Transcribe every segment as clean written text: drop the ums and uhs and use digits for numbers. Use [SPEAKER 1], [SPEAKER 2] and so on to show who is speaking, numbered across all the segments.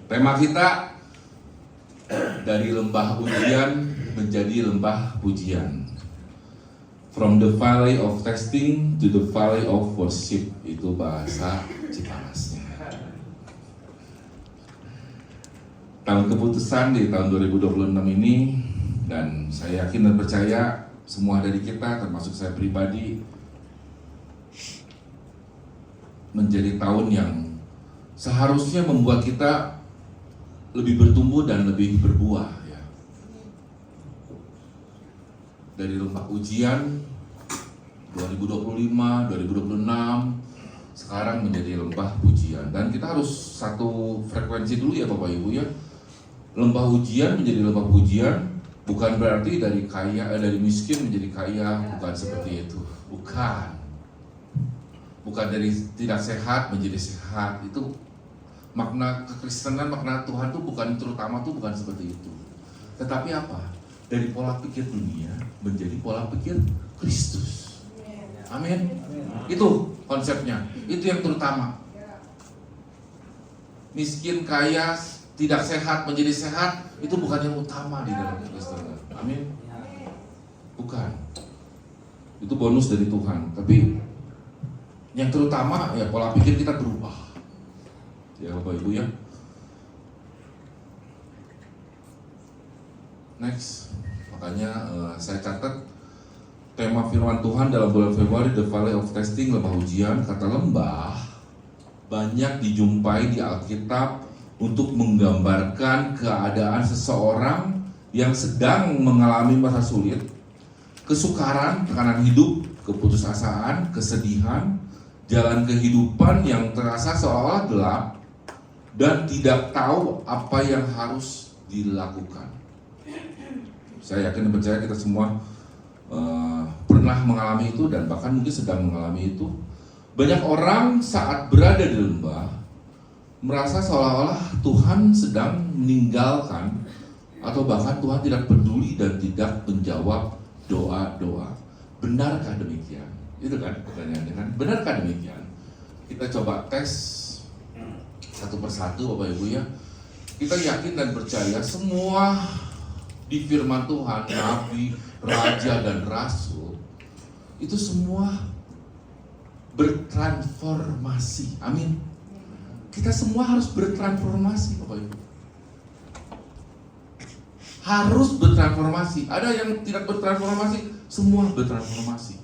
[SPEAKER 1] Tema kita dari lembah ujian menjadi lembah pujian. From the valley of testing to the valley of worship, itu bahasa Cipanasnya. Tahun keputusan di tahun 2026 ini, dan saya yakin dan percaya semua dari kita, termasuk saya pribadi, menjadi tahun yang seharusnya membuat kita lebih bertumbuh dan lebih berbuah ya. Dari lembah ujian 2025, 2026 sekarang menjadi lembah pujian, dan kita harus satu frekuensi dulu ya Bapak Ibu ya. Lembah ujian menjadi lembah pujian bukan berarti dari miskin menjadi kaya, bukan seperti itu. Bukan dari tidak sehat menjadi sehat. Itu makna kekristenan, makna Tuhan tuh bukan seperti itu. Tetapi apa? Dari pola pikir dunia menjadi pola pikir Kristus. Amin. Itu konsepnya. Itu yang terutama. Miskin, kaya, tidak sehat menjadi sehat, itu bukan yang utama di dalam kekristenan. Amin. Bukan. Itu bonus dari Tuhan. Tapi yang terutama ya pola pikir kita berubah. Ya Bapak Ibu ya. Next. Makanya saya catat tema firman Tuhan dalam bulan Februari, The Valley of Testing, lembah ujian. Kata lembah banyak dijumpai di Alkitab untuk menggambarkan keadaan seseorang yang sedang mengalami masa sulit, kesukaran, tekanan hidup, keputusasaan, kesedihan, jalan kehidupan yang terasa seolah-olah gelap dan tidak tahu apa yang harus dilakukan. Saya yakin dan percaya kita semua pernah mengalami itu dan bahkan mungkin sedang mengalami itu. Banyak orang saat berada di lembah merasa seolah-olah Tuhan sedang meninggalkan, atau bahkan Tuhan tidak peduli dan tidak menjawab doa-doa. Benarkah demikian? Itu kan pertanyaannya kan? Benarkah demikian? Kita coba tes satu persatu Bapak Ibu ya. Kita yakin dan percaya semua di firman Tuhan, nabi, raja dan rasul itu semua bertransformasi. Amin. Kita semua harus bertransformasi Bapak Ibu. Harus bertransformasi. Ada yang tidak bertransformasi, semua bertransformasi.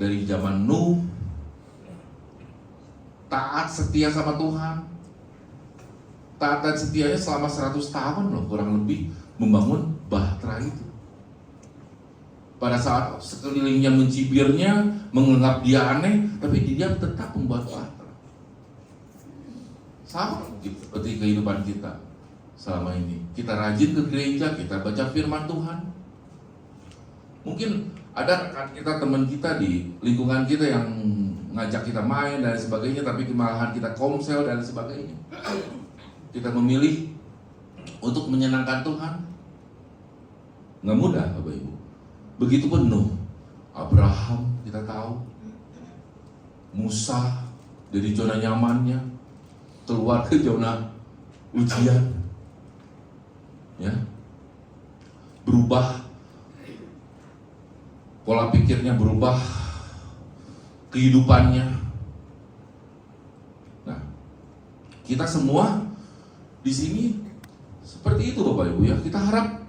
[SPEAKER 1] Dari zaman Nuh, taat setia sama Tuhan, taat dan setianya selama 100 tahun loh kurang lebih membangun bahtera itu. Pada saat sekelilingnya mencibirnya, menganggap dia aneh, tapi dia tetap membuat bahtera. Sama seperti kehidupan kita selama ini. Kita rajin ke gereja, kita baca firman Tuhan. Mungkin ada rekan kita, teman kita di lingkungan kita yang ngajak kita main dan sebagainya, tapi malahan kita komsel dan sebagainya. Kita memilih untuk menyenangkan Tuhan. Nggak mudah Bapak Ibu. Begitupun Nuh, Abraham kita tahu, Musa dari zona nyamannya keluar ke zona ujian, ya, berubah, pola pikirnya berubah, kehidupannya. Nah, kita semua di sini seperti itu Bapak Ibu ya. Kita harap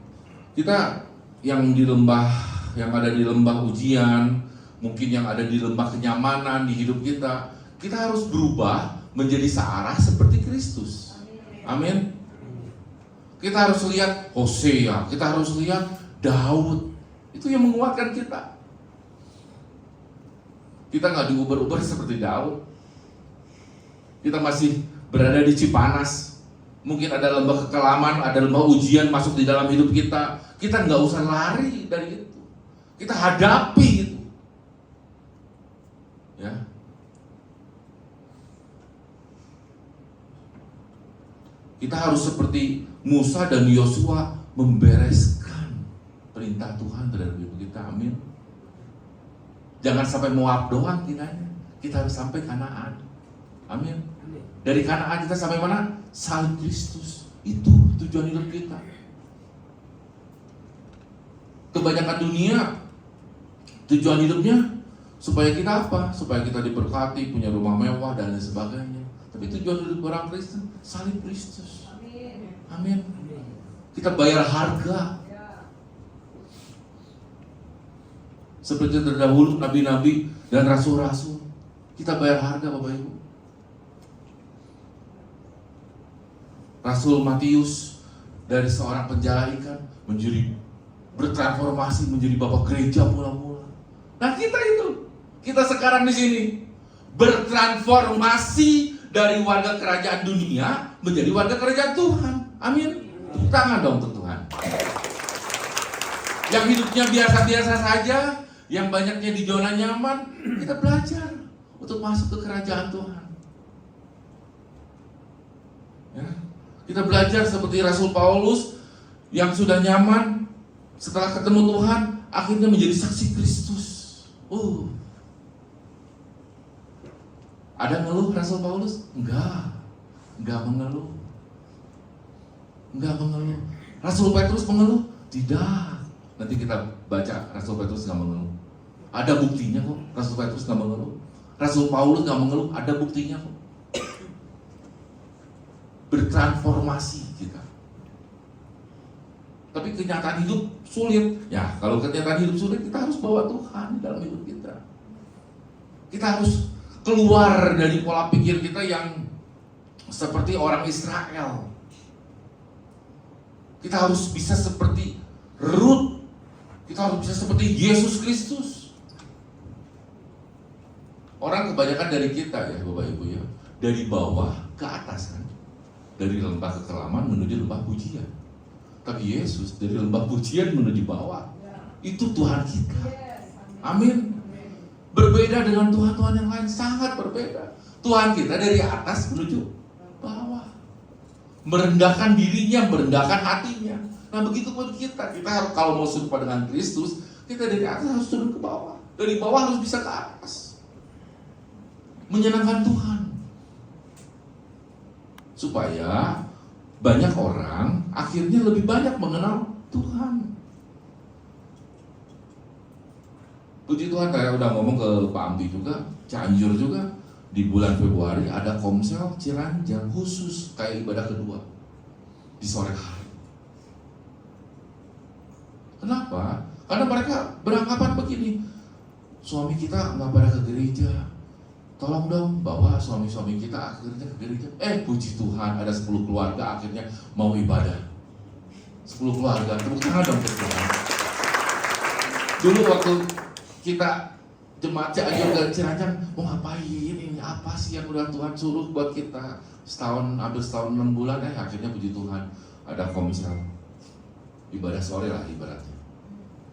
[SPEAKER 1] kita yang di lembah, yang ada di lembah ujian, mungkin yang ada di lembah kenyamanan di hidup kita, kita harus berubah menjadi searah seperti Kristus. Amin. Kita harus lihat Hosea, kita harus lihat Daud. Itu yang menguatkan kita. Kita nggak diuber-uber seperti Daud. Kita masih berada di Cipanas. Mungkin ada lembah kekelaman, ada lembah ujian masuk di dalam hidup kita. Kita nggak usah lari dari itu. Kita hadapi itu. Ya. Kita harus seperti Musa dan Yosua membereskan perintah Tuhan terhadap hidup kita. Amin. Jangan sampai Moab doang kiranya. Kita harus sampai Kanaan. Amin. Dari Kanaan kita sampai mana? Salib Kristus. Itu tujuan hidup kita. Kebanyakan dunia tujuan hidupnya supaya kita apa? Supaya kita diberkati, punya rumah mewah dan lain sebagainya. Tapi tujuan hidup orang Kristen salib Kristus. Amin. Kita bayar harga. Seperti terdahulu nabi-nabi dan rasul-rasul, kita bayar harga, Bapak Ibu. Rasul Matius dari seorang penjala ikan bertransformasi menjadi bapak gereja mula-mula. Nah, kita sekarang di sini bertransformasi dari warga kerajaan dunia menjadi warga kerajaan Tuhan. Amin. Tepuk tangan dong untuk Tuhan. Yang hidupnya biasa-biasa saja, yang banyaknya di zona nyaman, kita belajar untuk masuk ke kerajaan Tuhan. Ya. Kita belajar seperti Rasul Paulus yang sudah nyaman setelah ketemu Tuhan, akhirnya menjadi saksi Kristus. Ada ngeluh Rasul Paulus? Enggak mengeluh. Rasul Petrus mengeluh? Tidak. Nanti kita baca Rasul Petrus nggak mengeluh. Ada buktinya kok. Rasul Petrus nggak mengeluh. Rasul Paulus nggak mengeluh. Ada buktinya kok. Bertransformasi kita. Tapi kenyataan hidup sulit. Ya, kalau kenyataan hidup sulit, kita harus bawa Tuhan dalam hidup kita. Kita harus keluar dari pola pikir kita yang seperti orang Israel. Kita harus bisa seperti Ruth. Kita harus bisa seperti Yesus Kristus. Orang kebanyakan dari kita ya Bapak Ibu ya, dari bawah ke atas kan. Dari lembah kekelaman menuju lembah pujian. Tapi Yesus dari lembah pujian menuju bawah. Itu Tuhan kita. Amin. Berbeda dengan Tuhan-Tuhan yang lain, sangat berbeda. Tuhan kita dari atas menuju bawah. Merendahkan dirinya, merendahkan hatinya. Nah begitu pun kita harus, kalau mau serupa dengan Kristus, kita dari atas harus turun ke bawah. Dari bawah harus bisa ke atas. Menyenangkan Tuhan. Supaya banyak orang akhirnya lebih banyak mengenal Tuhan. Puji Tuhan, saya udah ngomong ke Pak Amdi juga, Cianjur juga, di bulan Februari ada Komsel Ciranjang khusus kayak ibadah kedua di sore hari. Kenapa? Karena mereka beranggapan begini, suami kita nggak pada ke gereja, tolong dong bawa suami-suami kita akhirnya ke gereja. Puji Tuhan, ada 10 keluarga akhirnya mau ibadah. 10 keluarga, tepuk tangan dong untuk Tuhan. Dulu waktu kita jemaat Cianjur ke Ciranjang, mau ngapain ini? Apa sih yang udah Tuhan suruh buat kita? Hampir setahun 6 bulan, akhirnya puji Tuhan ada komsel ibadah sore lah ibaratnya.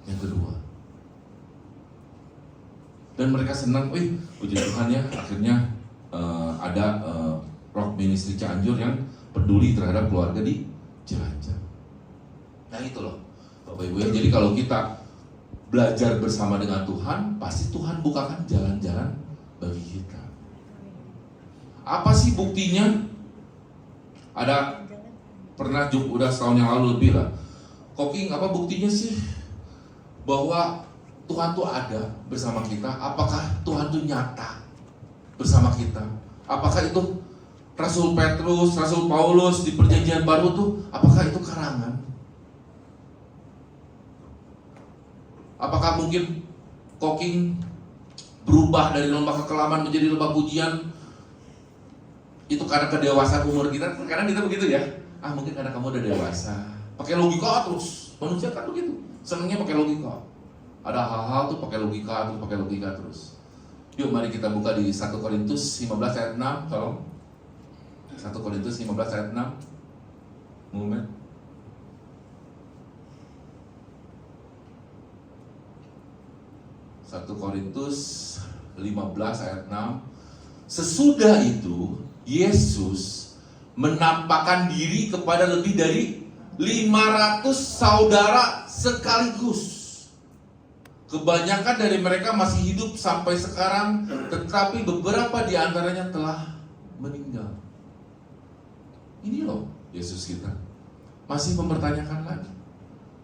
[SPEAKER 1] Yang kedua. Dan mereka senang, puji Tuhan ya, akhirnya ada Rock Ministry Cianjur yang peduli terhadap keluarga di Ciranjang. Nah itu loh, Bapak Ibu ya. Jadi kalau kita belajar bersama dengan Tuhan, pasti Tuhan bukakan jalan-jalan bagi kita. Apa sih buktinya? Ada pernah udah setahun yang lalu lebih lah. Koking, apa buktinya sih bahwa Tuhan tuh ada bersama kita? Apakah Tuhan tuh nyata bersama kita? Apakah itu Rasul Petrus, Rasul Paulus di Perjanjian Baru tuh, apakah itu karangan? Apakah mungkin Koking berubah dari lembah kekelaman menjadi lembah pujian? Itu karena kedewasaan umur kita. Kadang kita begitu ya. Mungkin karena kamu udah dewasa. Pakai logika terus. Manusia kan begitu. Senangnya pakai logika. Ada hal-hal tuh pakai logika terus. Yuk mari kita buka di 1 Korintus 15 ayat 6, tolong. 1 Korintus 15 ayat 6. Moment. 1 Korintus 15 ayat 6. Sesudah itu Yesus menampakkan diri kepada lebih dari 500 saudara sekaligus. Kebanyakan dari mereka masih hidup sampai sekarang, tetapi beberapa di antaranya telah meninggal. Ini loh Yesus kita. Masih mempertanyakan lagi.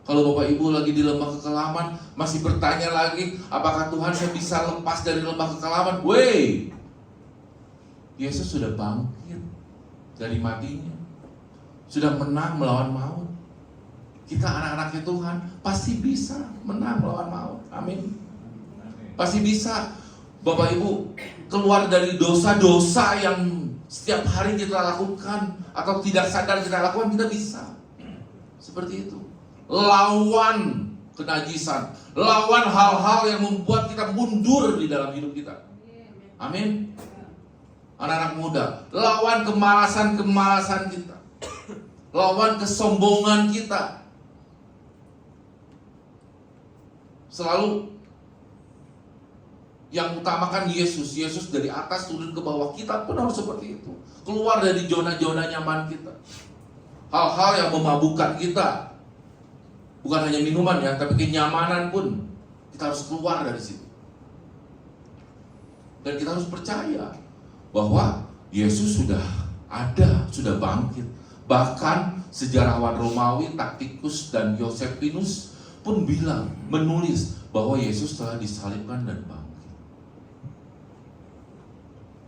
[SPEAKER 1] Kalau Bapak Ibu lagi di lembah kekelaman, masih bertanya lagi, apakah Tuhan saya bisa lepas dari lembah kekelaman? Wey, Yesus sudah bangkit dari matinya, sudah menang melawan maut. Kita anak-anaknya Tuhan pasti bisa menang melawan maut. Amin. Pasti bisa Bapak Ibu keluar dari dosa-dosa yang setiap hari kita lakukan atau tidak sadar kita lakukan, kita bisa. Seperti itu. Lawan kenajisan, lawan hal-hal yang membuat kita mundur di dalam hidup kita. Amin. Anak-anak muda, lawan kemalasan-kemalasan kita, lawan kesombongan kita. Selalu yang utamakan Yesus. Yesus dari atas turun ke bawah. Kita pun harus seperti itu. Keluar dari zona-zona nyaman kita. Hal-hal yang memabukkan kita. Bukan hanya minuman ya, tapi kenyamanan pun kita harus keluar dari situ. Dan kita harus percaya bahwa Yesus sudah ada, sudah bangkit. Bahkan sejarawan Romawi Tacitus dan Josephus pun bilang, menulis bahwa Yesus telah disalibkan dan bangkit.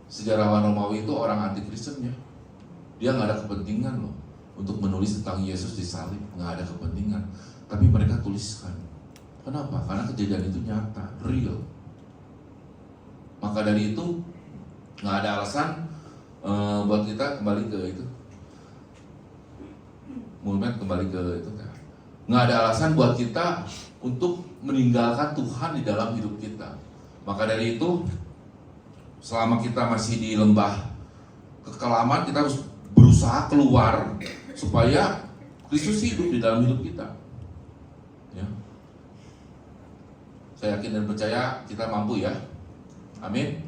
[SPEAKER 1] Sejarawan Romawi itu orang anti Kristen ya. Dia nggak ada kepentingan loh untuk menulis tentang Yesus disalib, nggak ada kepentingan. Tapi mereka tuliskan. Kenapa? Karena kejadian itu nyata, real. Maka dari itu nggak ada alasan buat kita kembali ke itu. Mulmet kembali ke itu. Nggak ada alasan buat kita untuk meninggalkan Tuhan di dalam hidup kita. Maka dari itu, selama kita masih di lembah kekelaman, kita harus berusaha keluar supaya Kristus hidup di dalam hidup kita. Ya. Saya yakin dan percaya kita mampu ya. Amin.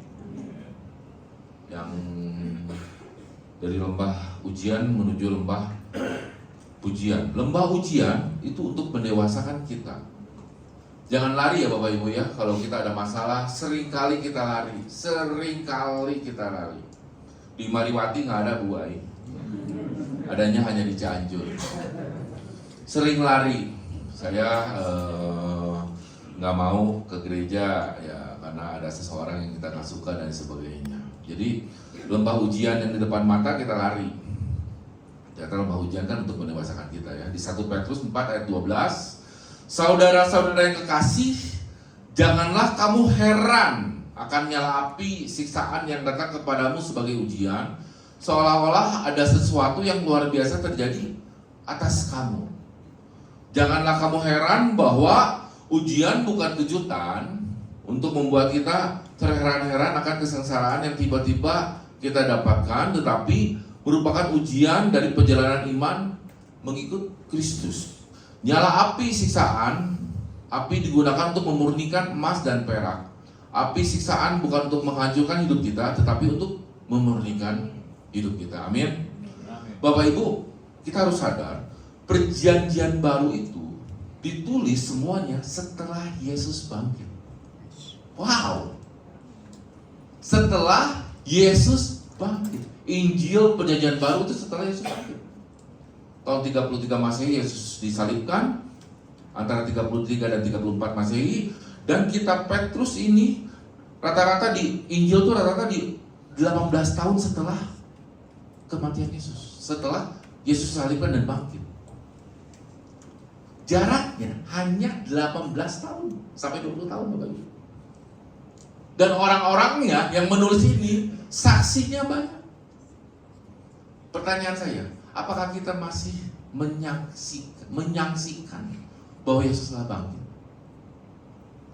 [SPEAKER 1] Yang dari lembah ujian menuju lembah pujian. Lembah ujian itu untuk mendewasakan kita. Jangan lari ya Bapak Ibu ya. Kalau kita ada masalah, seringkali kita lari. Di Mariwati nggak ada Bu Ai. Adanya hanya di Cianjur. Sering lari. Saya nggak mau ke gereja ya karena ada seseorang yang kita nggak suka dan sebagainya. Jadi lembah ujian yang di depan mata kita lari. Ternyata lembah ujian kan untuk mendewasakan kita ya. Di 1 Petrus 4 ayat 12, saudara-saudara yang kekasih, janganlah kamu heran akan nyala api siksaan yang datang kepadamu sebagai ujian, seolah-olah ada sesuatu yang luar biasa terjadi atas kamu. Janganlah kamu heran bahwa ujian bukan kejutan untuk membuat kita terheran-heran akan kesengsaraan yang tiba-tiba kita dapatkan, tetapi merupakan ujian dari perjalanan iman mengikut Kristus. Nyala api siksaan, api digunakan untuk memurnikan emas dan perak. Api siksaan bukan untuk menghancurkan hidup kita, tetapi untuk memurnikan hidup kita. Amin. Bapak Ibu, kita harus sadar, perjanjian baru itu ditulis semuanya setelah Yesus bangkit. Wow. Setelah Yesus bangkit. Injil perjanjian baru itu setelah Yesus bangkit. Tahun 33 Masehi Yesus disalibkan, antara 33 dan 34 Masehi, dan kitab Petrus ini rata-rata di Injil itu rata-rata di 18 tahun setelah kematian Yesus, setelah Yesus disalibkan dan bangkit. Jaraknya hanya 18 tahun sampai 20 tahun Bapak Ibu. Dan orang-orangnya yang menulis ini saksinya banyak. Pertanyaan saya, apakah kita masih menyaksikan bahwa Yesus telah bangkit?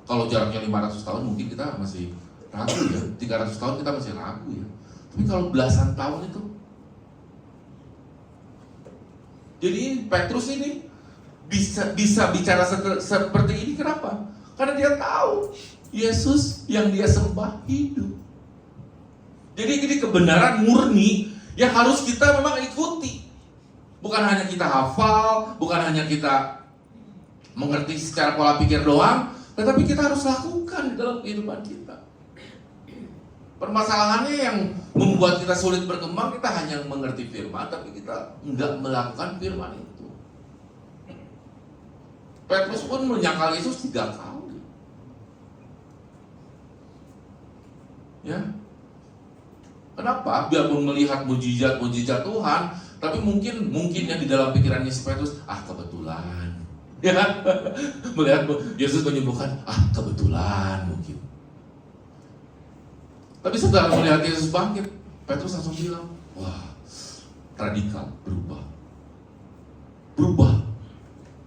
[SPEAKER 1] Kalau jaraknya 500 tahun mungkin kita masih ragu ya. 300 tahun kita masih ragu ya. Tapi kalau belasan tahun itu. Jadi Petrus ini bisa bicara seperti ini, kenapa? Karena dia tahu Yesus yang dia sembah hidup. Jadi ini kebenaran murni yang harus kita memang ikuti. Bukan hanya kita hafal, bukan hanya kita mengerti secara pola pikir doang, tetapi kita harus lakukan di dalam kehidupan kita. Permasalahannya yang membuat kita sulit berkembang, kita hanya mengerti firman, tapi kita enggak melakukan firman itu. Petrus pun menyangkal Yesus 3 kali. Ya. Kenapa? Biarpun melihat mujizat Tuhan, tapi mungkin yang di dalam pikirannya si Petrus, kebetulan. Ya. Melihat Yesus menyembuhkan, kebetulan mungkin. Tapi setelah melihat Yesus bangkit, Petrus langsung bilang, wah, radikal, berubah.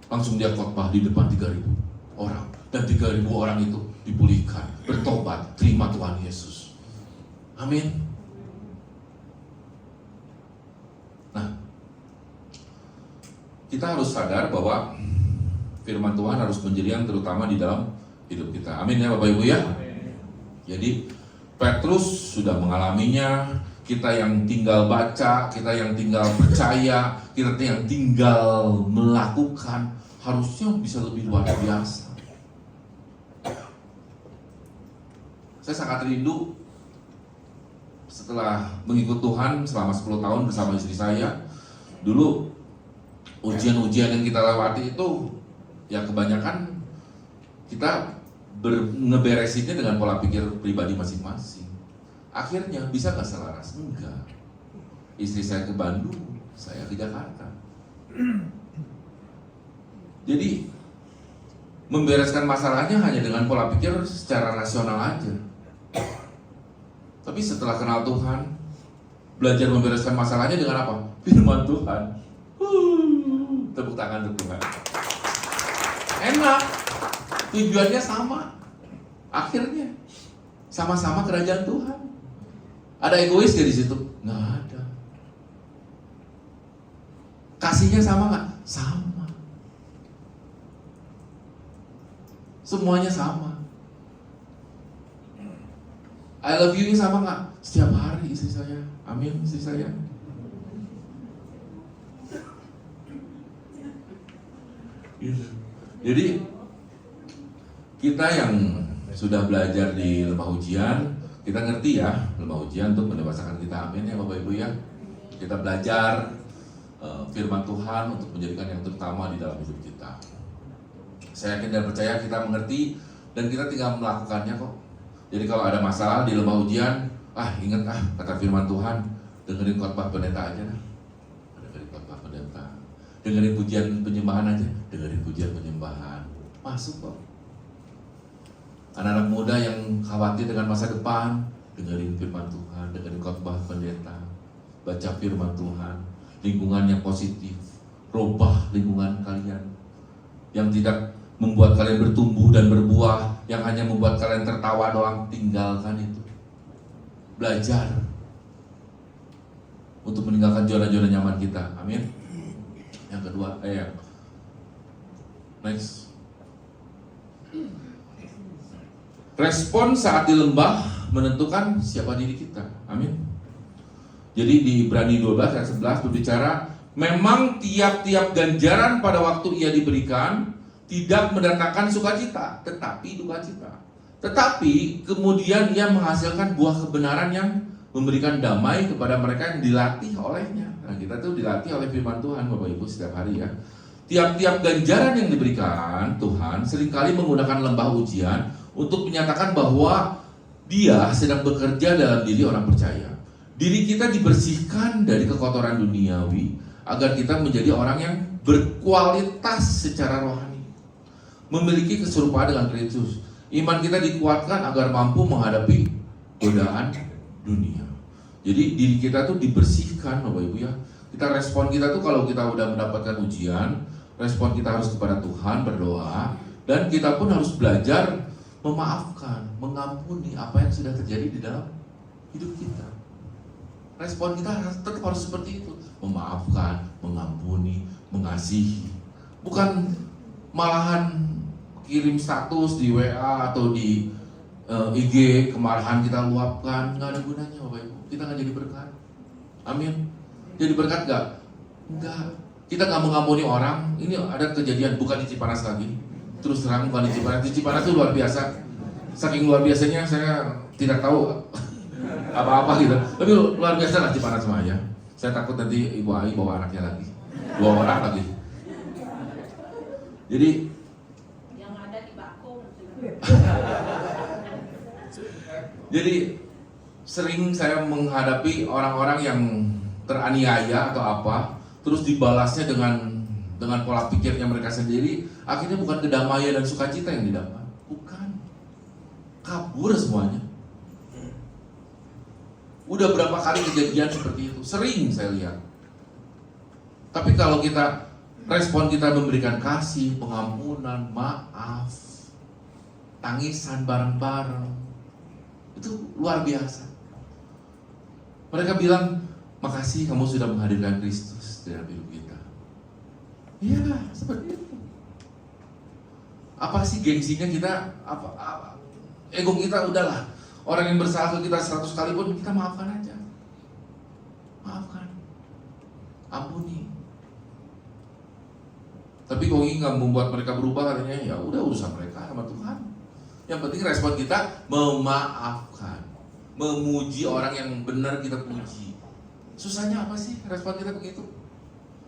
[SPEAKER 1] Langsung dia khotbah di depan 3.000 orang. Dan 3.000 orang itu dipulihkan, bertobat, terima Tuhan Yesus. Amin. Nah, kita harus sadar bahwa firman Tuhan harus menjadi yang terutama di dalam hidup kita. Amin ya Bapak Ibu ya. Jadi Petrus sudah mengalaminya, kita yang tinggal baca, kita yang tinggal percaya, kita yang tinggal melakukan, harusnya bisa lebih luar biasa. Saya sangat rindu setelah mengikut Tuhan selama 10 tahun bersama istri saya. Dulu ujian-ujian yang kita lewati itu, ya kebanyakan kita ngeberesinnya dengan pola pikir pribadi masing-masing. Akhirnya bisa gak selaras? Enggak. Istri saya ke Bandung, saya ke Jakarta. Jadi membereskan masalahnya hanya dengan pola pikir secara rasional aja. Tapi setelah kenal Tuhan, belajar membereskan masalahnya dengan apa? Firman Tuhan. Tepuk tangan untuk Tuhan. Enak. Tujuannya sama. Akhirnya sama-sama kerajaan Tuhan. Ada egois gak di situ? Nggak ada. Kasihnya sama nggak? Sama. Semuanya sama. I love you-nya sama nggak? Setiap hari istri saya. Amin, istri saya. Jadi kita yang sudah belajar di lembah ujian, kita ngerti ya lembah ujian untuk mendewasakan kita. Amin ya Bapak Ibu ya. Kita belajar firman Tuhan untuk menjadikan yang terutama di dalam hidup kita. Saya yakin dan percaya kita mengerti dan kita tinggal melakukannya kok. Jadi kalau ada masalah di lembah ujian, ingat kata firman Tuhan, dengerin khotbah pendeta aja lah. Dengerin khotbah pendeta. Dengerin pujian penyembahan aja, dengerin pujian penyembahan. Masuk kok. Anak-anak muda yang khawatir dengan masa depan, dengerin firman Tuhan, dengerin khotbah pendeta, baca firman Tuhan, lingkungan yang positif, robah lingkungan kalian, yang tidak membuat kalian bertumbuh dan berbuah, yang hanya membuat kalian tertawa doang, tinggalkan itu. Belajar untuk meninggalkan zona-zona nyaman kita. Amin. Yang kedua, next. Respon saat di lembah menentukan siapa diri kita. Amin. Jadi di Ibrani 12 ayat 11 berbicara, memang tiap-tiap ganjaran pada waktu ia diberikan tidak mendatangkan sukacita, tetapi duka cita. Tetapi kemudian ia menghasilkan buah kebenaran yang memberikan damai kepada mereka yang dilatih olehnya. Nah, kita tuh dilatih oleh firman Tuhan Bapak Ibu setiap hari ya. Tiap-tiap ganjaran yang diberikan Tuhan seringkali menggunakan lembah ujian untuk menyatakan bahwa Dia sedang bekerja dalam diri orang percaya. Diri kita dibersihkan dari kekotoran duniawi agar kita menjadi orang yang berkualitas secara rohani, memiliki keserupaan dengan Kristus. Iman kita dikuatkan agar mampu menghadapi godaan dunia. Jadi diri kita tuh dibersihkan Bapak Ibu ya. Kita respon kita tuh kalau kita udah mendapatkan ujian, respon kita harus kepada Tuhan, berdoa, dan kita pun harus belajar memaafkan, mengampuni apa yang sudah terjadi di dalam hidup kita. Respon kita tetap harus seperti itu, memaafkan, mengampuni, mengasihi. Bukan malahan kirim status di WA atau di IG, kemarahan kita luapkan, nggak ada gunanya Bapak Ibu. Kita nggak jadi berkat. Amin. Jadi berkat nggak? Enggak. Kita nggak mengampuni orang. Ini ada kejadian, bukan di Cipanas lagi. Terus terang bukan di Cipanas. Di Cipanas itu luar biasa. Saking luar biasanya saya tidak tahu apa-apa gitu. Tapi luar biasa lah Cipanas semuanya. Saya takut nanti Ibu Ai bawa anaknya lagi, 2 orang lagi. Jadi
[SPEAKER 2] yang ada di bako.
[SPEAKER 1] Jadi sering saya menghadapi orang-orang yang teraniaya atau apa, terus dibalasnya dengan pola pikirnya mereka sendiri, akhirnya bukan kedamaian dan sukacita yang didapat, bukan, kabur semuanya. Udah berapa kali kejadian seperti itu, sering saya lihat. Tapi kalau kita respon kita memberikan kasih, pengampunan, maaf, tangisan bareng-bareng, itu luar biasa. Mereka bilang, makasih kamu sudah menghadirkan Kristus dalam hidup kita. Iya, seperti itu. Apa sih gengsinya kita? Ego kita udahlah. Orang yang bersalah ke kita 100 kali pun kita maafkan aja. Maafkan. Ampuni. Tapi kok ini nggak membuat mereka berubah, katanya ya udah urusan mereka sama Tuhan. Yang penting respon kita memaafkan, memuji orang yang benar kita puji. Susahnya apa sih respon kita begitu?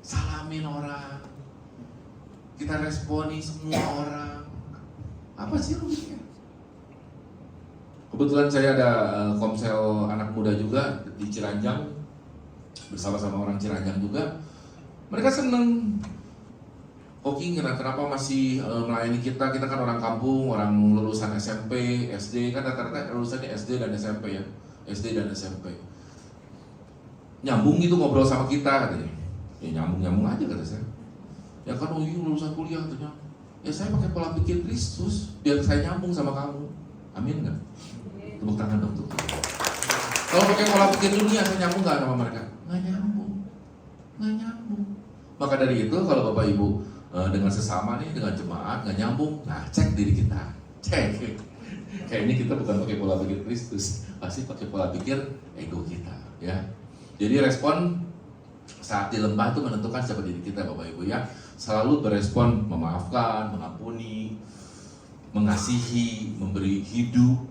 [SPEAKER 1] Salamin orang, kita responi semua orang. Apa sih ruginya? Kebetulan saya ada komsel anak muda juga di Ciranjang, bersama-sama orang Ciranjang juga. Mereka seneng. Oke, kenapa masih melayani kita? Kita kan orang kampung, orang lulusan SMP, SD, kan rata-rata lulusannya SD dan SMP ya, SD dan SMP. Nyambung gitu ngobrol sama kita katanya. Ya nyambung aja kata saya. Ya kan lulusan kuliah katanya. Ya saya pakai pola pikir Kristus biar saya nyambung sama kamu. Amin nggak? Tepuk tangan dong tuh. Kalau pakai pola pikir dunia saya nyambung nggak sama mereka? Nggak nyambung. Maka dari itu kalau Bapak Ibu dengan sesama nih, dengan jemaat nggak nyambung, nah cek diri kita, cek. Kayak ini kita bukan pakai pola pikir Kristus, pasti pakai pola pikir ego kita, ya. Jadi respon saat di lembah itu menentukan siapa diri kita, Bapak Ibu ya. Selalu berespon memaafkan, mengampuni, mengasihi, memberi hidup,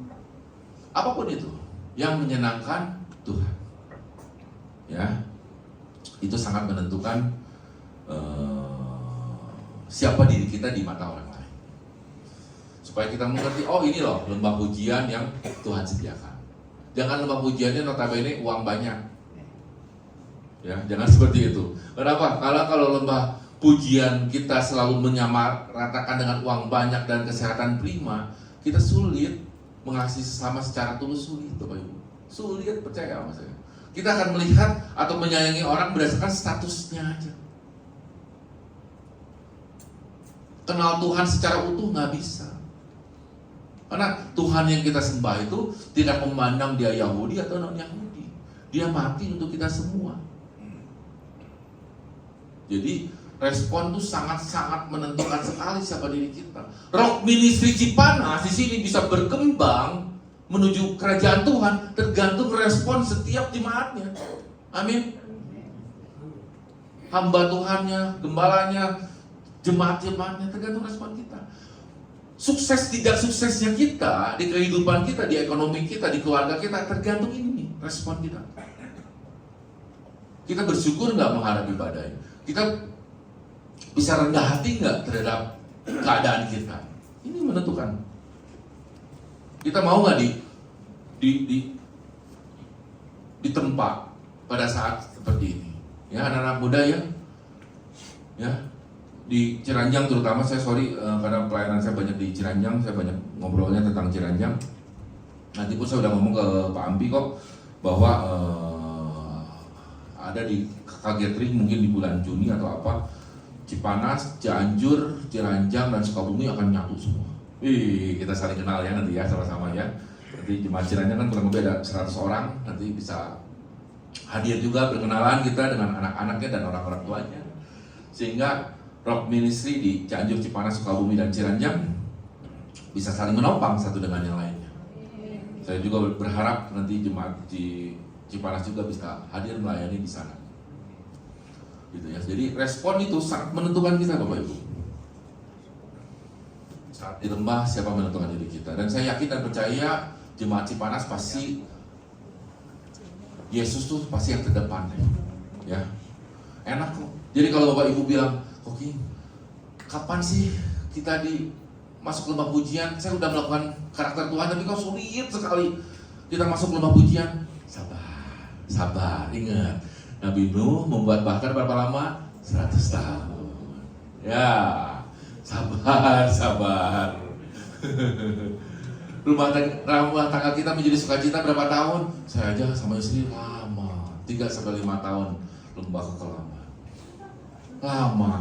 [SPEAKER 1] apapun itu yang menyenangkan Tuhan, ya. Itu sangat menentukan siapa diri kita di mata orang lain. Supaya kita mengerti, oh ini loh lembah pujian yang Tuhan sediakan. Jangan lembah pujiannya notabene uang banyak. Ya, jangan seperti itu. Kenapa? Kalau lembah pujian kita selalu menyamaratakan dengan uang banyak dan kesehatan prima, kita sulit mengasihi sesama secara tulus, sulit Bapak Ibu. Sulit, percaya sama saya. Kita akan melihat atau menyayangi orang berdasarkan statusnya aja. Kenal Tuhan secara utuh nggak bisa. Karena Tuhan yang kita sembah itu tidak memandang dia Yahudi atau non-Yahudi. Dia mati untuk kita semua. Jadi respon itu sangat-sangat menentukan sekali siapa diri kita. Rock Ministry Cipanas di sini bisa berkembang menuju kerajaan Tuhan tergantung respon setiap jemaatnya. Amin. Hamba Tuhannya, gembalanya, jemaat-jemaatnya tergantung respon kita. Sukses tidak suksesnya kita di kehidupan kita, di ekonomi kita, di keluarga kita tergantung ini respon kita. Kita bersyukur nggak menghadapi badai? Kita bisa rendah hati nggak terhadap keadaan kita? Ini menentukan. Kita mau nggak ditempa pada saat seperti ini? Ya anak-anak muda ya di Ciranjang terutama, saya karena pelayanan saya banyak di Ciranjang, saya banyak ngobrolnya tentang Ciranjang. Nanti pun saya udah ngomong ke Pak Ampi kok bahwa ada di Kagetring mungkin di bulan Juni atau apa, Cipanas, Cianjur, Ciranjang dan Sukabumi akan nyatu semua. Kita saling kenal ya nanti ya sama-sama ya. Nanti jemaat Ciranjang kan kurang lebih ada 100 orang, nanti bisa hadir juga berkenalan kita dengan anak-anaknya dan orang-orang tuanya. Sehingga Rock Ministry di Cianjur, Cipanas, Sukabumi dan Ciranjang bisa saling menopang satu dengan yang lainnya. Saya juga berharap nanti jemaat di Cipanas juga bisa hadir melayani di sana. Gitu ya. Jadi respon itu sangat menentukan kita Bapak Ibu. Saat di lembah siapa menentukan diri kita. Dan saya yakin dan percaya jemaat Cipanas pasti Yesus tuh pasti yang terdepan, ya. Enak kok. Jadi kalau Bapak Ibu bilang, Koki, kapan sih kita masuk lembah pujian? Saya udah melakukan karakter Tuhan, tapi kok sulit sekali kita masuk lembah pujian. Sabar, ingat. Nabi Nuh membuat bakar berapa lama? 100 tahun. Ya, sabar. Rumah tangga kita menjadi sukacita berapa tahun? Saya aja sama istri lama, 3-5 tahun lembah kekelaman. Lama.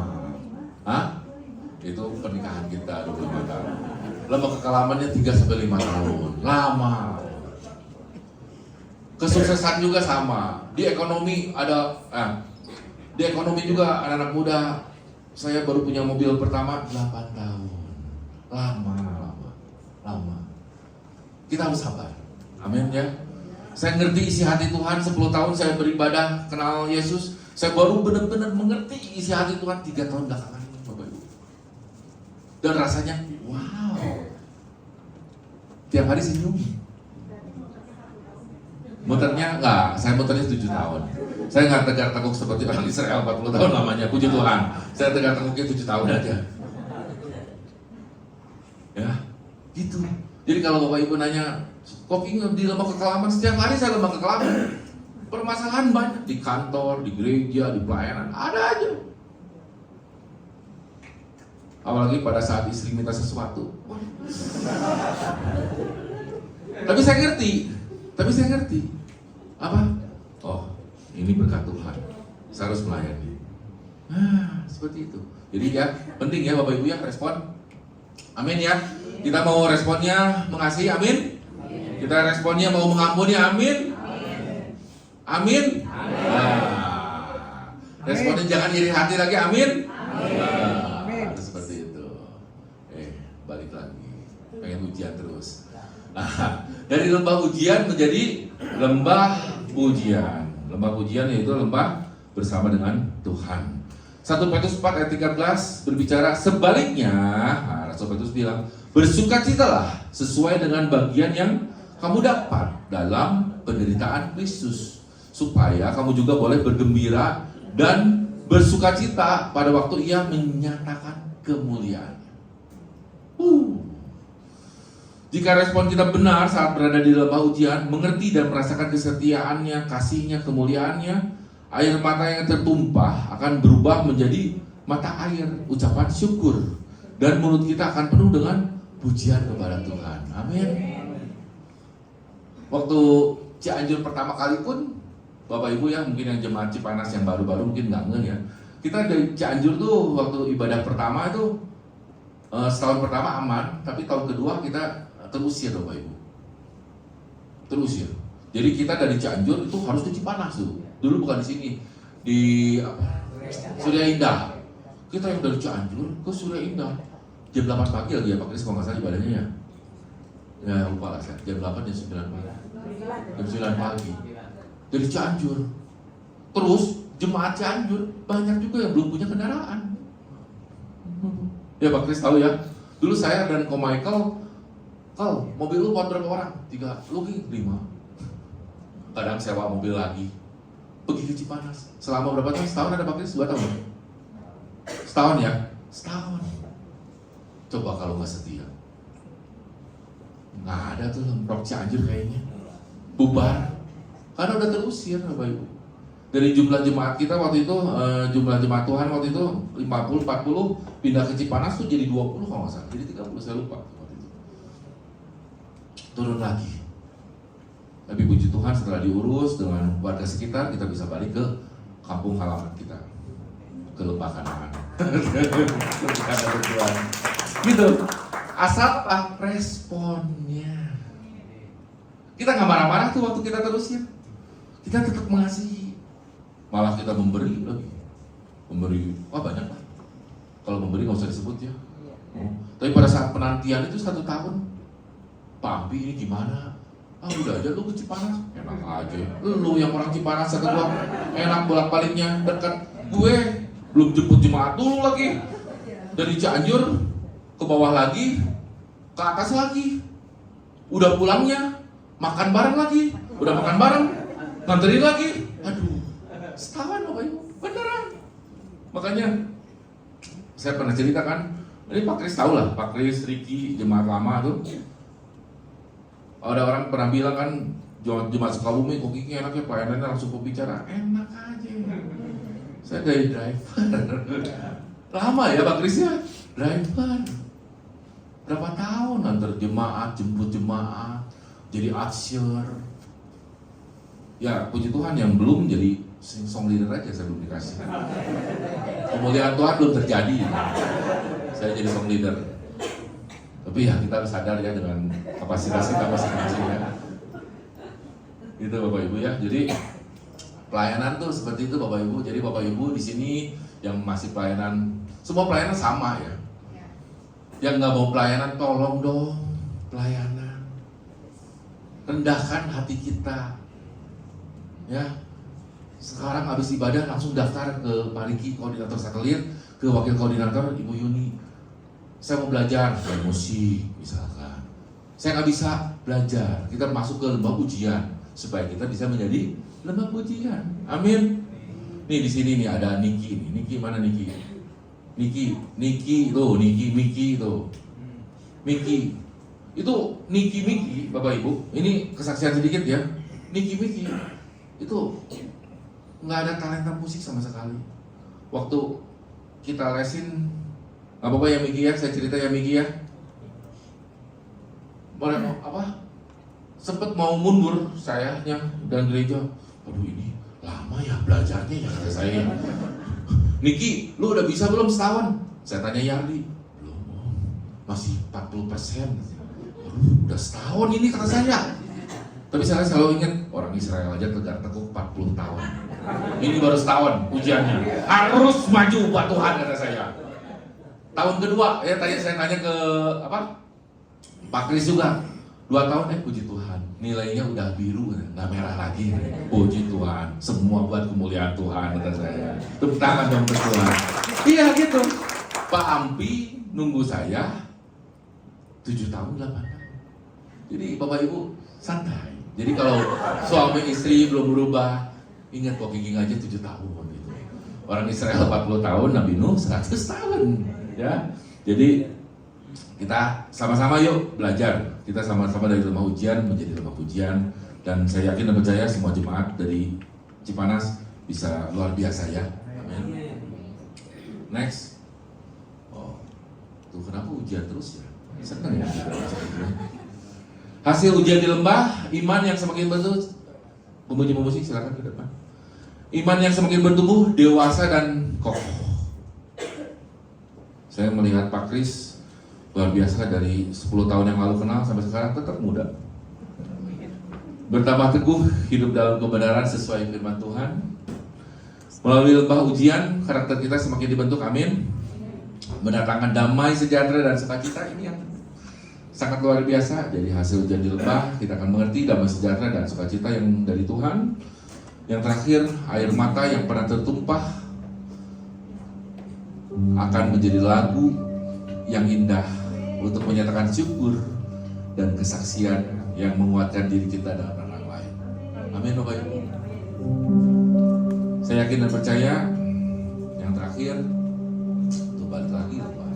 [SPEAKER 1] Hah? Itu pernikahan kita 25 tahun. Lembah kekelamannya 3-5 tahun. Lama. Kesuksesan juga sama. Di ekonomi di ekonomi juga anak-anak muda. Saya baru punya mobil pertama 8 tahun. Lama. Kita harus sabar. Amin ya. Saya ngerti isi hati Tuhan 10 tahun saya beribadah kenal Yesus. Saya baru benar-benar mengerti isi hati Tuhan 3 tahun belakangan ini, Bapak Ibu. Dan rasanya wow. Tiap hari senyum. Muternya enggak, saya muternya 7 tahun. Saya nggak tegak-teguk seperti orang Israel 40 tahun lamanya, puji Tuhan. Saya tegak-teguknya 7 tahun aja. Ya, gitu. Jadi kalau Bapak Ibu nanya, kok ingin di lembah kekelaman? Setiap hari saya lembah kekelaman. Permasalahan banyak di kantor, di gereja, di pelayanan, ada aja. Apalagi pada saat istri minta sesuatu. Tapi saya ngerti. Apa? Oh, ini berkat Tuhan. Saya harus melayani. Seperti itu. Jadi ya, penting ya Bapak Ibu ya respon. Amin ya. Kita mau responnya mengasihi, amin. Kita responnya mau mengampuni, amin. Amin. Responnya jangan iri hati lagi, amin. Seperti itu. Balik lagi. Pengen ujian terus. Dari lembah ujian menjadi lembah pujian. Lembah pujian yaitu lembah bersama dengan Tuhan. 1 Petrus 4 ayat 13 berbicara sebaliknya. Rasul Petrus bilang, bersukacitalah sesuai dengan bagian yang kamu dapat dalam penderitaan Kristus, supaya kamu juga boleh bergembira dan bersukacita pada waktu Ia menyatakan kemuliaan. Jika respon kita benar saat berada di lembah ujian, mengerti dan merasakan kesetiaannya, kasihnya, kemuliaannya, air mata yang tertumpah akan berubah menjadi mata air ucapan syukur, dan mulut kita akan penuh dengan pujian kepada Tuhan. Amin. Waktu Cianjur pertama kali pun, Bapak Ibu ya, mungkin yang jemaat Cipanas yang baru-baru mungkin nggak ngeh ya. Kita dari Cianjur tuh waktu ibadah pertama itu setahun pertama aman, tapi tahun kedua kita terusir Bapak Ibu. Terusir. Jadi kita dari Cianjur itu harus ke Cipanas tuh. Dulu bukan di sini, di Surya Indah. Kita yang dari Cianjur ke Surya Indah jam 8 pagi lagi ya Pak Kris, kalau nggak salah ibadahnya ya. Ya lupa lah saya, jam 8 jam 9 pagi. Jam 9 pagi. Dari Cianjur. Terus jemaat Cianjur banyak juga yang belum punya kendaraan. Ya Pak Kris tahu ya. Dulu saya dan Ko Michael, mobil lu buat berapa orang? 3, lu 5. Kadang sewa mobil lagi. Pergi ke Cipanas. Selama berapa tahun? Setahun ada Pak Kris? 2 tahun? Setahun ya? Setahun. Coba kalau nggak setia. Nggak ada tuh Lemprok Cianjur kayaknya. Bubar. Karena udah terusir Bapak Ibu. Dari jumlah jemaat kita waktu itu, jumlah jemaat Tuhan waktu itu 50-40, pindah ke Cipanas tuh jadi 20 kalau nggak salah. Jadi 30, saya lupa waktu itu. Turun lagi. Tapi puji Tuhan setelah diurus dengan warga sekitar, kita bisa balik ke kampung halaman kita, ke Lembah Kanaan. Gitu. Asal apa? Responnya. Kita nggak marah-marah tuh waktu kita terusir. Kita tetap mengasihi. Malah kita memberi lagi. Memberi, banyak lah. Kalau memberi nggak usah disebut ya. Tapi pada saat penantian itu 1 tahun, Pak Ampi ini gimana? Udah aja lu ke Cipanas, enak aja. Lu yang orang Cipanas satu doang, enak bolak-baliknya dekat. Gue belum jemput jemaat dulu lagi. Dari Cianjur ke bawah lagi, ke atas lagi. Udah pulangnya makan bareng lagi. Udah makan bareng, nganterin lagi. Aduh, setahun Bapak Ibu, beneran. Makanya saya pernah cerita kan, ini Pak Kris tahu lah, Pak Kris, Ricky, jemaat lama tuh. Ada orang pernah bilang kan, jemaat Sukabumi kok Kiki enaknya pelayanannya langsung berbicara, enak aja. Saya dari driver. Lama ya Pak Kris ya, driver. Berapa tahun antar jemaat, jemput jemaat, jadi usher. Ya puji Tuhan yang belum jadi song leader aja saya belum dikasih. Kemuliaan Tuhan belum terjadi. Saya jadi song leader. Tapi ya kita harus sadar ya dengan kapasitas kita masing-masing ya. Gitu Bapak Ibu ya. Jadi pelayanan tuh seperti itu Bapak Ibu. Jadi Bapak Ibu di sini yang masih pelayanan, semua pelayanan sama ya. Yang nggak mau pelayanan tolong dong pelayanan. Rendahkan hati kita. Ya. Sekarang habis ibadah langsung daftar ke Pak Riki, koordinator satelit, ke wakil koordinator Ibu Yuni. Saya mau belajar musik misalkan. Saya nggak bisa belajar. Kita masuk ke lembah ujian supaya kita bisa menjadi lembah ujian. Amin. Nih di sini nih ada Niki nih. Niki mana Niki? Niki tuh, Miki tuh. Miki. Itu Miki Bapak Ibu. Ini kesaksian sedikit ya. Miki itu nggak ada talenta musik sama sekali. Waktu kita lesin, nggak apa-apa ya Miki ya, saya cerita ya Miki ya. Boleh apa? Sempet mau mundur sayanya dan gereja. Aduh ini lama ya belajarnya ya kata saya. Niki, lu udah bisa belum setahun? Saya tanya Yardi, belum, masih 40%. Aduh, udah setahun ini kata saya. Tapi saya selalu ingat orang Israel aja tegar tekuk 40 tahun. Ini baru setahun ujiannya. Harus maju buat Tuhan kata saya. Tahun kedua, ya tadi saya tanya ke apa? Pak Kris juga. 2 tahun, puji Tuhan. Nilainya udah biru, nggak merah lagi. Puji Tuhan. Semua buat kemuliaan Tuhan kata saya. Tepuk tangan dong buat Tuhan. Iya gitu. Pak Ampi nunggu saya 7 tahun 8 tahun. Jadi Bapak Ibu santai. Jadi kalau suami istri belum berubah, ingat kok Kiki aja 7 tahun gitu. Orang Israel 40 tahun, Nabi Nuh 100 tahun. Ya, jadi kita sama-sama yuk belajar. Kita sama-sama dari lembah ujian menjadi lembah pujian. Dan saya yakin dan percaya semua jemaat dari Cipanas bisa luar biasa ya. Amin. Next. Oh, tuh kenapa ujian terus ya? Senang ya. Hasil ujian di lembah, iman yang semakin bertumbuh. Pemuji-pemuji silakan ke depan. Iman yang semakin bertumbuh, dewasa dan kokoh. Saya melihat Pak Kris luar biasa dari 10 tahun yang lalu kenal sampai sekarang tetap muda. Bertambah teguh hidup dalam kebenaran sesuai firman Tuhan. Melalui lembah ujian, karakter kita semakin dibentuk, amin. Mendatangkan damai, sejahtera dan sukacita, ini yang sangat luar biasa. Jadi hasil ujian di lembah, kita akan mengerti damai, sejahtera dan sukacita yang dari Tuhan. Yang terakhir, air mata yang pernah tertumpah akan menjadi lagu yang indah untuk menyatakan syukur dan kesaksian yang menguatkan diri kita dan orang lain. Amin Bapak Ibu. Saya yakin dan percaya. Yang terakhir, itu balik lagi Bapak.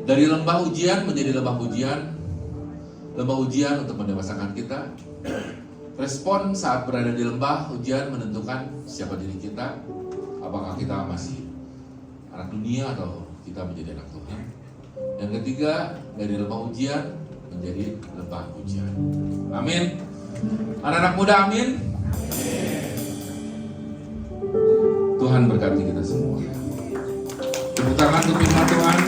[SPEAKER 1] Dari lembah ujian menjadi lembah pujian. Lembah ujian untuk mendewasakan kita. Respon saat berada di lembah ujian menentukan siapa diri kita. Apakah kita masih anak dunia atau kita menjadi anak Tuhan. Yang ketiga, dari lembah ujian menjadi lembah pujian. Amin. Anak-anak muda, amin. Tuhan berkati kita semua. Tepuk tangan untuk firman Tuhan.